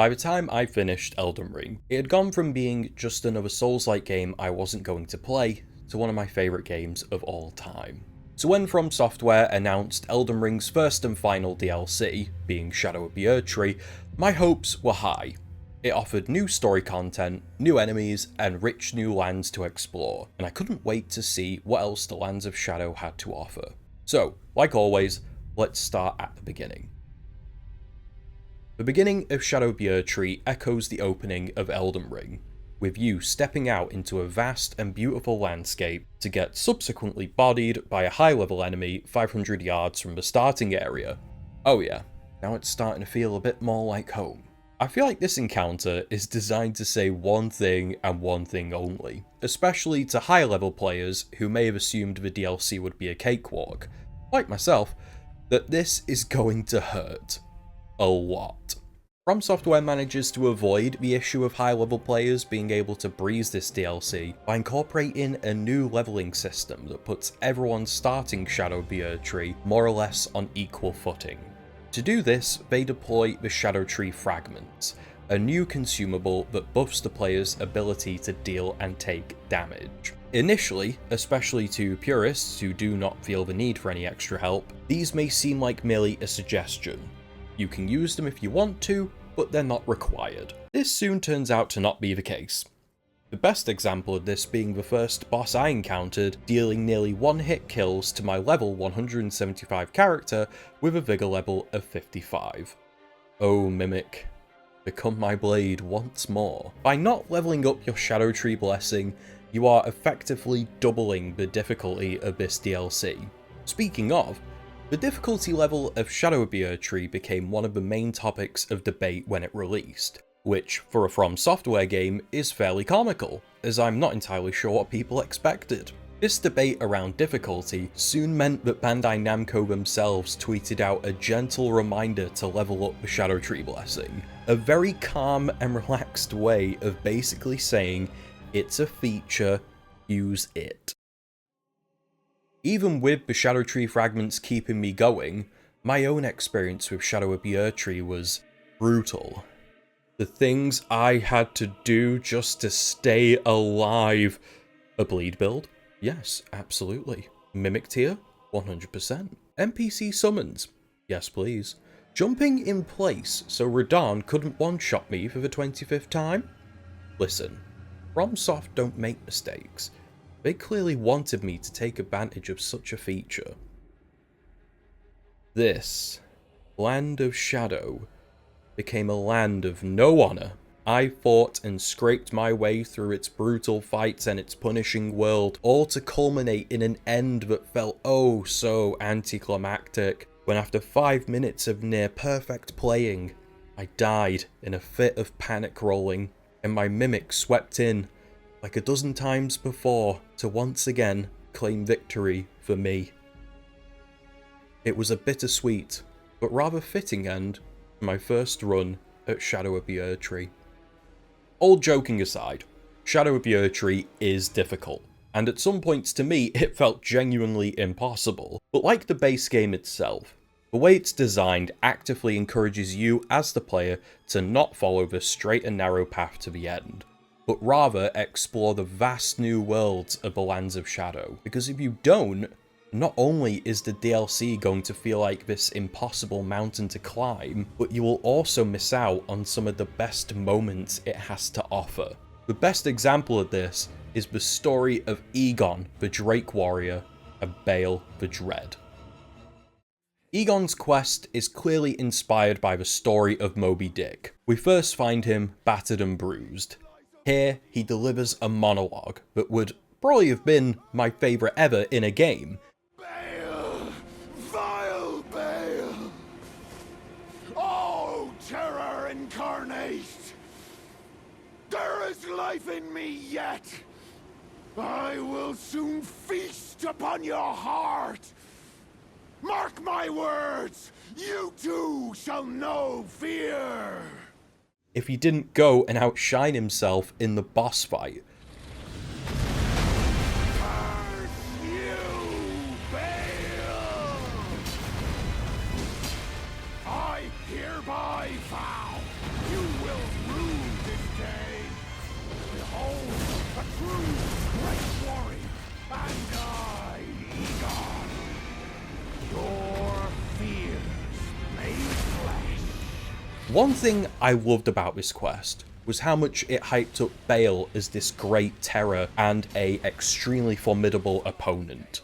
By the time I finished Elden Ring, it had gone from being just another Souls-like game I wasn't going to play to one of my favourite games of all time. So when From Software announced Elden Ring's first and final DLC, being Shadow of the Erdtree, my hopes were high. It offered new story content, new enemies, and rich new lands to explore, and I couldn't wait to see what else the Lands of Shadow had to offer. So, like always, let's start at the beginning. The beginning of Shadow of the Erdtree echoes the opening of Elden Ring, with you stepping out into a vast and beautiful landscape to get subsequently bodied by a high-level enemy 500 yards from the starting area. Oh yeah, now it's starting to feel a bit more like home. I feel like this encounter is designed to say one thing and one thing only, especially to high-level players who may have assumed the DLC would be a cakewalk, like myself, that this is going to hurt. A lot. From Software manages to avoid the issue of high-level players being able to breeze this DLC by incorporating a new leveling system that puts everyone starting Shadow of the Erdtree more or less on equal footing. To do this, they deploy the Shadow Tree Fragments, a new consumable that buffs the player's ability to deal and take damage. Initially, especially to purists who do not feel the need for any extra help, these may seem like merely a suggestion. You can use them if you want to, but they're not required. This soon turns out to not be the case. The best example of this being the first boss I encountered, dealing nearly one-hit kills to my level 175 character with a vigor level of 55. Oh Mimic, become my blade once more. By not leveling up your Shadow Tree Blessing, you are effectively doubling the difficulty of this DLC. Speaking of, the difficulty level of Shadow of the Erdtree became one of the main topics of debate when it released, which, for a From Software game, is fairly comical, as I'm not entirely sure what people expected. This debate around difficulty soon meant that Bandai Namco themselves tweeted out a gentle reminder to level up the Shadow Tree Blessing, a very calm and relaxed way of basically saying, it's a feature, use it. Even with the Shadow Tree Fragments keeping me going, my own experience with Shadow of the Erdtree was brutal. The things I had to do just to stay alive. A bleed build? Yes, absolutely. Mimic tier? 100%. NPC summons? Yes please. Jumping in place so Radahn couldn't one-shot me for the 25th time? Listen, FromSoft don't make mistakes. They clearly wanted me to take advantage of such a feature. This Land of Shadow became a land of no honour. I fought and scraped my way through its brutal fights and its punishing world, all to culminate in an end that felt oh so anticlimactic, when after 5 minutes of near perfect playing, I died in a fit of panic rolling, and my Mimic swept in, like a dozen times before, to once again claim victory for me. It was a bittersweet, but rather fitting end to my first run at Shadow of the Erdtree. All joking aside, Shadow of the Erdtree is difficult, and at some points to me it felt genuinely impossible, but like the base game itself, the way it's designed actively encourages you as the player to not follow the straight and narrow path to the end, but rather explore the vast new worlds of the Lands of Shadow, because if you don't, not only is the DLC going to feel like this impossible mountain to climb, but you will also miss out on some of the best moments it has to offer. The best example of this is the story of Egon, the Drake Warrior, and BAYLE, the Dread. Egon's quest is clearly inspired by the story of Moby Dick. We first find him battered and bruised. Here, he delivers a monologue that would probably have been my favourite ever in a game. BAYLE! Vile BAYLE! Oh, terror incarnate! There is life in me yet! I will soon feast upon your heart! Mark my words! You too shall know fear! If he didn't go and outshine himself in the boss fight. Curse you, BAYLE! I hereby vow you will behold a true great warrior, and I, Egon, your fears made flesh. One thing I loved about this quest was how much it hyped up BAYLE as this great terror and a extremely formidable opponent.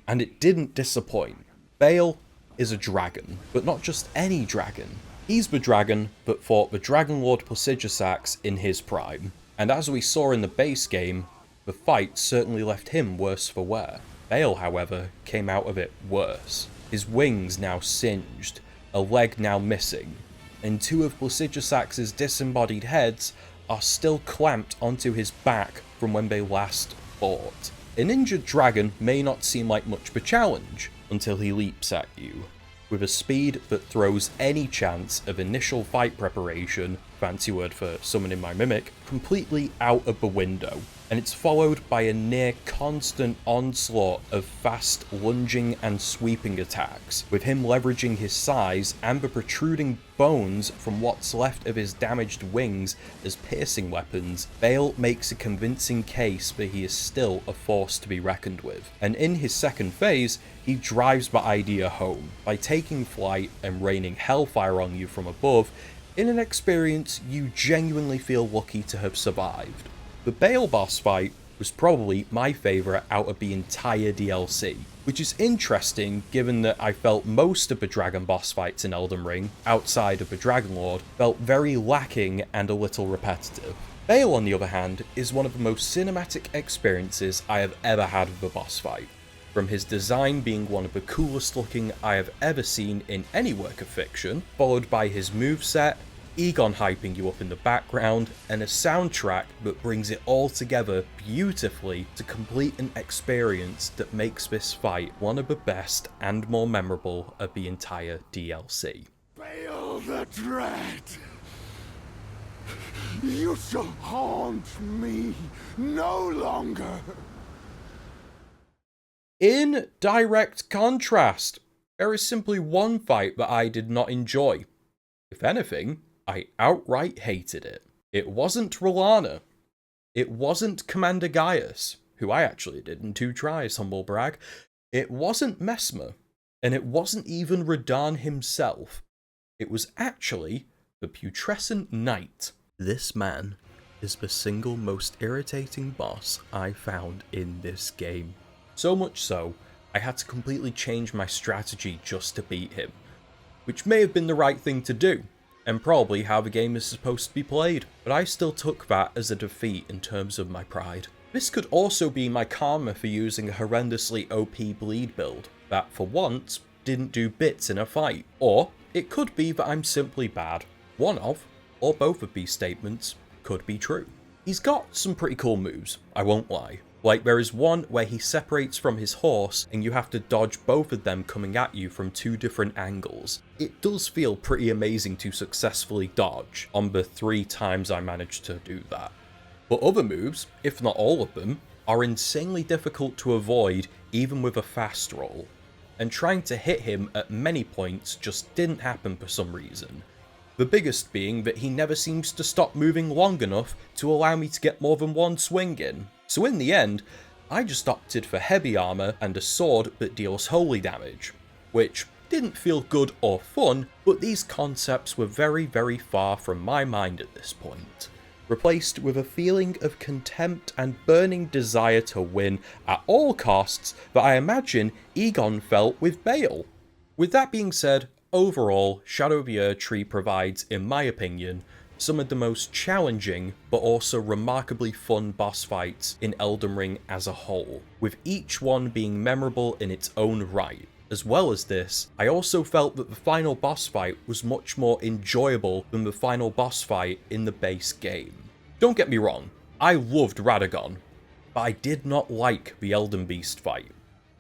And it didn't disappoint. BAYLE is a dragon, but not just any dragon. He's the dragon that fought the Dragon Lord Placidusax in his prime. And as we saw in the base game, the fight certainly left him worse for wear. BAYLE, however, came out of it worse. His wings now singed, a leg now missing, and two of Placidusax's disembodied heads are still clamped onto his back from when they last fought. An injured dragon may not seem like much of a challenge until he leaps at you, with a speed that throws any chance of initial fight preparation, fancy word for summoning my mimic, completely out of the window. And it's followed by a near constant onslaught of fast lunging and sweeping attacks, with him leveraging his size and the protruding bones from what's left of his damaged wings as piercing weapons. BAYLE makes a convincing case that he is still a force to be reckoned with, and in his second phase, he drives the idea home by taking flight and raining hellfire on you from above in an experience you genuinely feel lucky to have survived. The BAYLE boss fight was probably my favourite out of the entire DLC, which is interesting given that I felt most of the dragon boss fights in Elden Ring, outside of the Dragon Lord, felt very lacking and a little repetitive. BAYLE, on the other hand, is one of the most cinematic experiences I have ever had with a boss fight, from his design being one of the coolest looking I have ever seen in any work of fiction, followed by his moveset, Egon hyping you up in the background, and a soundtrack that brings it all together beautifully to complete an experience that makes this fight one of the best and more memorable of the entire DLC. BAYLE the Dread, you shall haunt me no longer. In direct contrast, there is simply one fight that I did not enjoy. If anything, I outright hated it. It wasn't R'hllana. It wasn't Commander Gaius, who I actually did in 2 tries, humble brag. It wasn't Messmer, and it wasn't even Radahn himself. It was actually the Putrescent Knight. This man is the single most irritating boss I found in this game. So much so, I had to completely change my strategy just to beat him, which may have been the right thing to do, and probably how the game is supposed to be played, but I still took that as a defeat in terms of my pride. This could also be my karma for using a horrendously OP bleed build that, for once, didn't do bits in a fight. Or it could be that I'm simply bad. One of, or both of these statements, could be true. He's got some pretty cool moves, I won't lie. Like, there is one where he separates from his horse and you have to dodge both of them coming at you from 2 different angles. It does feel pretty amazing to successfully dodge on the 3 times I managed to do that. But other moves, if not all of them, are insanely difficult to avoid even with a fast roll. And trying to hit him at many points just didn't happen for some reason. The biggest being that he never seems to stop moving long enough to allow me to get more than one swing in. So in the end, I just opted for heavy armor and a sword that deals holy damage, which didn't feel good or fun, but these concepts were very, very far from my mind at this point, replaced with a feeling of contempt and burning desire to win at all costs that I imagine Egon felt with BAYLE. With that being said, overall, Shadow of the Erdtree provides, in my opinion, some of the most challenging, but also remarkably fun boss fights in Elden Ring as a whole, with each one being memorable in its own right. As well as this, I also felt that the final boss fight was much more enjoyable than the final boss fight in the base game. Don't get me wrong, I loved Radagon, but I did not like the Elden Beast fight.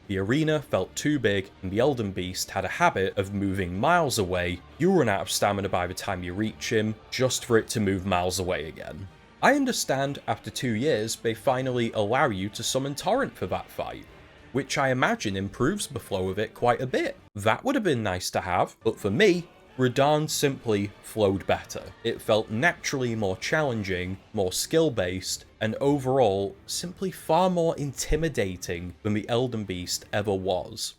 The arena felt too big, and the Elden Beast had a habit of moving miles away. You run out of stamina by the time you reach him, just for it to move miles away again. I understand after 2 years they finally allow you to summon Torrent for that fight, which I imagine improves the flow of it quite a bit. That would have been nice to have, but for me, Radahn simply flowed better. It felt naturally more challenging, more skill-based, and overall simply far more intimidating than the Elden Beast ever was.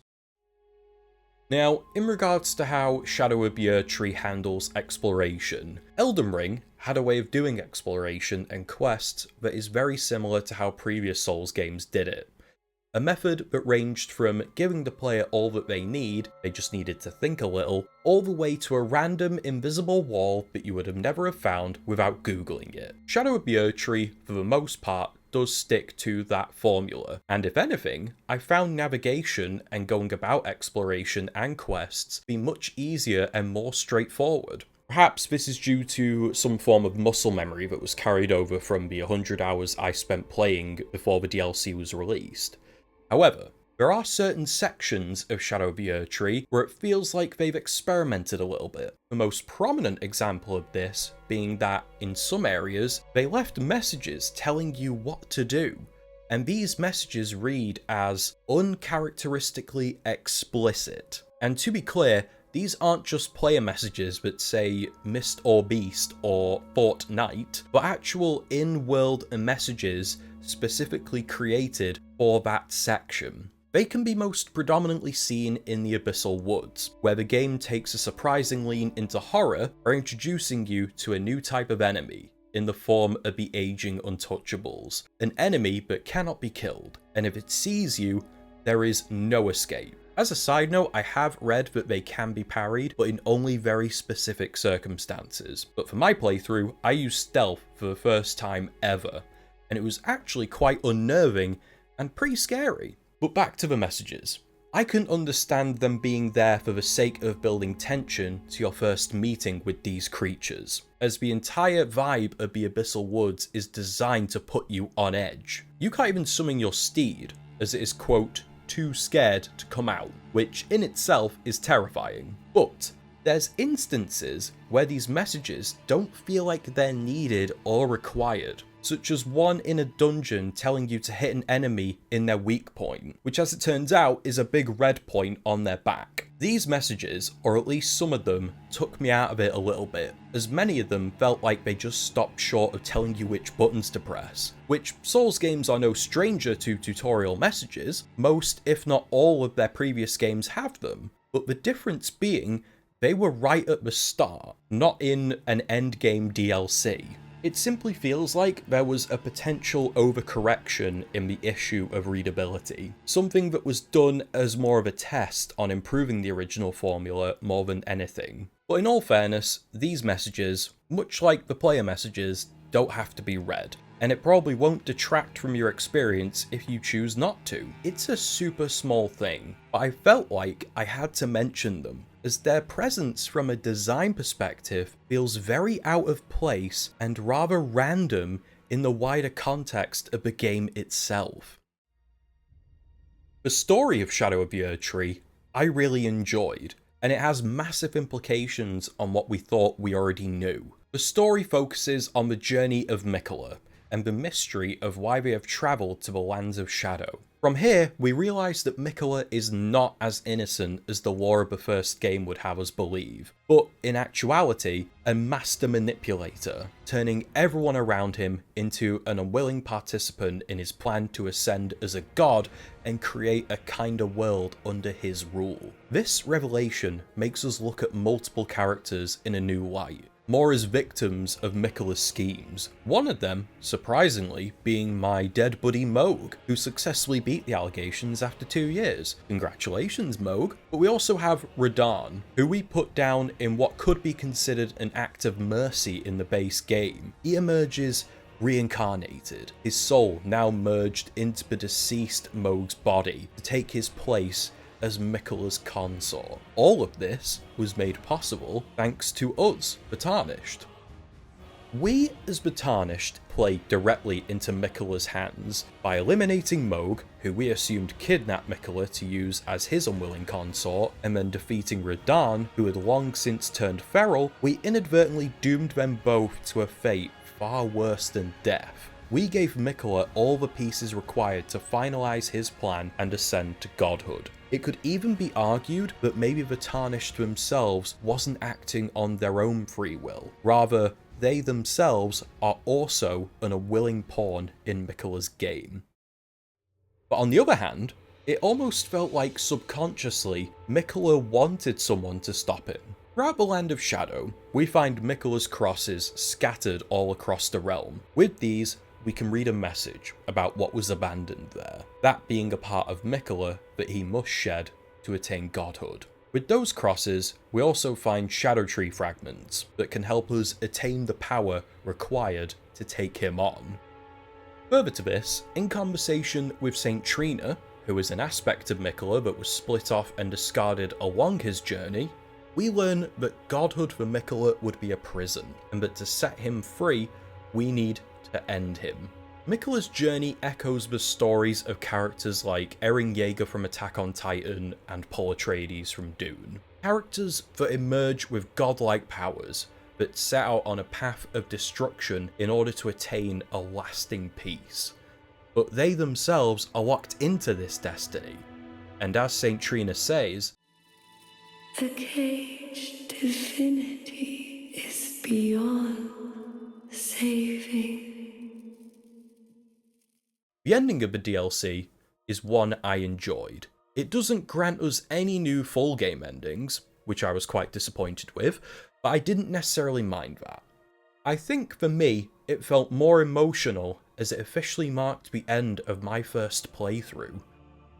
Now, in regards to how Shadow of the Erdtree handles exploration, Elden Ring had a way of doing exploration and quests that is very similar to how previous Souls games did it. A method that ranged from giving the player all that they need, they just needed to think a little, all the way to a random invisible wall that you would have never have found without googling it. Shadow of the Erdtree, for the most part, does stick to that formula, and if anything, I found navigation and going about exploration and quests be much easier and more straightforward. Perhaps this is due to some form of muscle memory that was carried over from the 100 hours I spent playing before the DLC was released. However, there are certain sections of Shadow of the Erdtree where it feels like they've experimented a little bit. The most prominent example of this being that, in some areas, they left messages telling you what to do, and these messages read as uncharacteristically explicit. And to be clear, these aren't just player messages that say Mist or Beast or Fortnite, but actual in-world messages specifically created for that section. They can be most predominantly seen in the Abyssal Woods, where the game takes a surprising lean into horror by introducing you to a new type of enemy, in the form of the Aging Untouchables, an enemy that cannot be killed, and if it sees you, there is no escape. As a side note, I have read that they can be parried, but in only very specific circumstances. But for my playthrough, I used stealth for the first time ever, and it was actually quite unnerving and pretty scary. But back to the messages. I can understand them being there for the sake of building tension to your first meeting with these creatures, as the entire vibe of the Abyssal Woods is designed to put you on edge. You can't even summon your steed, as it is, quote, too scared to come out, which in itself is terrifying. But there's instances where these messages don't feel like they're needed or required, such as one in a dungeon telling you to hit an enemy in their weak point, which as it turns out is a big red point on their back. These messages, or at least some of them, took me out of it a little bit, as many of them felt like they just stopped short of telling you which buttons to press, which Souls games are no stranger to tutorial messages. Most, if not all, of their previous games have them, but the difference being they were right at the start, not in an endgame DLC. It simply feels like there was a potential overcorrection in the issue of readability, something that was done as more of a test on improving the original formula more than anything. But in all fairness, these messages, much like the player messages, don't have to be read, and it probably won't detract from your experience if you choose not to. It's a super small thing, but I felt like I had to mention them, as their presence from a design perspective feels very out of place and rather random in the wider context of the game itself. The story of Shadow of the Erdtree I really enjoyed, and it has massive implications on what we thought we already knew. The story focuses on the journey of Miquella, and the mystery of why they have travelled to the lands of Shadow. From here, we realise that Miquella is not as innocent as the lore of the first game would have us believe, but in actuality, a master manipulator, turning everyone around him into an unwilling participant in his plan to ascend as a god and create a kinder world under his rule. This revelation makes us look at multiple characters in a new light, more as victims of Miquella's schemes. One of them, surprisingly, being my dead buddy Mohg, who successfully beat the allegations after 2 years. Congratulations, Mohg. But we also have Radahn, who we put down in what could be considered an act of mercy in the base game. He emerges reincarnated, his soul now merged into the deceased Mohg's body to take his place as Miquella's consort. All of this was made possible thanks to us, the Tarnished. We, as the Tarnished, played directly into Miquella's hands. By eliminating Mohg, who we assumed kidnapped Miquella to use as his unwilling consort, and then defeating Radahn, who had long since turned feral, we inadvertently doomed them both to a fate far worse than death. we gave Miquella all the pieces required to finalise his plan and ascend to godhood. It could even be argued that maybe the Tarnished themselves wasn't acting on their own free will. Rather, they themselves are also an unwilling pawn in Miquella's game. But on the other hand, it almost felt like subconsciously Miquella wanted someone to stop him. Throughout the Land of Shadow, we find Miquella's crosses scattered all across the realm. With these, we can read a message about what was abandoned there, that being a part of Miquella that he must shed to attain godhood. With those crosses, we also find Shadow Tree fragments that can help us attain the power required to take him on. Further to this, in conversation with Saint Trina, who is an aspect of Miquella that was split off and discarded along his journey, we learn that godhood for Miquella would be a prison, and that to set him free, we need to end him. Miquella's journey echoes the stories of characters like Eren Yeager from Attack on Titan and Paul Atreides from Dune. Characters that emerge with godlike powers, that set out on a path of destruction in order to attain a lasting peace. But they themselves are locked into this destiny, and as Saint Trina says, "The caged divinity is beyond saving." The ending of the DLC is one I enjoyed. It doesn't grant us any new full game endings, which I was quite disappointed with, but I didn't necessarily mind that. I think for me, it felt more emotional as it officially marked the end of my first playthrough,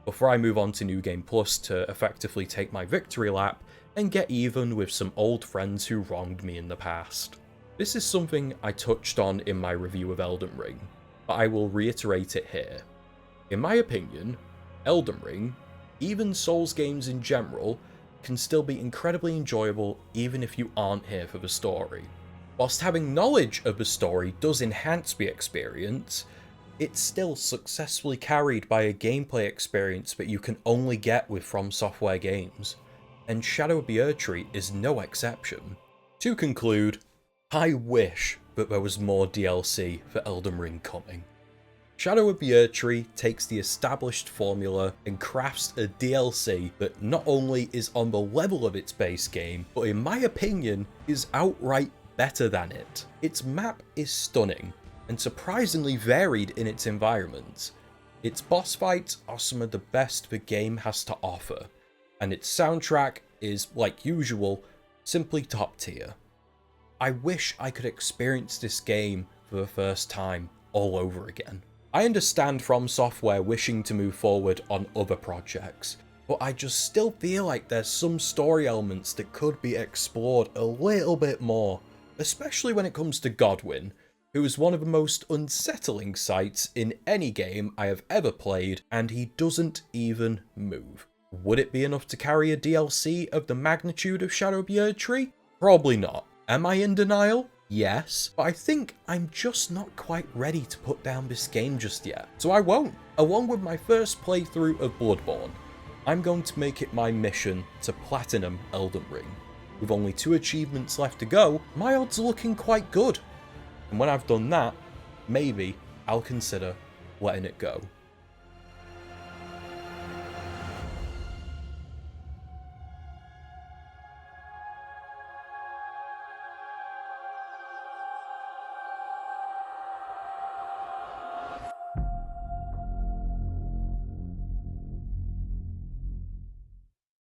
before I move on to New Game Plus to effectively take my victory lap and get even with some old friends who wronged me in the past. This is something I touched on in my review of Elden Ring, but I will reiterate it here. In my opinion, Elden Ring, even Souls games in general, can still be incredibly enjoyable even if you aren't here for the story. Whilst having knowledge of the story does enhance the experience, it's still successfully carried by a gameplay experience that you can only get with From Software games, and Shadow of the Erdtree is no exception. To conclude, I wish that there was more DLC for Elden Ring coming. Shadow of the Erdtree takes the established formula and crafts a DLC that not only is on the level of its base game, but in my opinion is outright better than it. Its map is stunning and surprisingly varied in its environments. Its boss fights are some of the best the game has to offer, and its soundtrack is, like usual, simply top tier. I wish I could experience this game for the first time all over again. I understand From Software wishing to move forward on other projects, but I just still feel like there's some story elements that could be explored a little bit more, especially when it comes to Godwyn, who is one of the most unsettling sights in any game I have ever played, and he doesn't even move. Would it be enough to carry a DLC of the magnitude of Shadow of the Erdtree? Probably not. Am I in denial? Yes, but I think I'm just not quite ready to put down this game just yet, so I won't. Along with my first playthrough of Bloodborne, I'm going to make it my mission to platinum Elden Ring. With only 2 achievements left to go, my odds are looking quite good, and when I've done that, maybe I'll consider letting it go.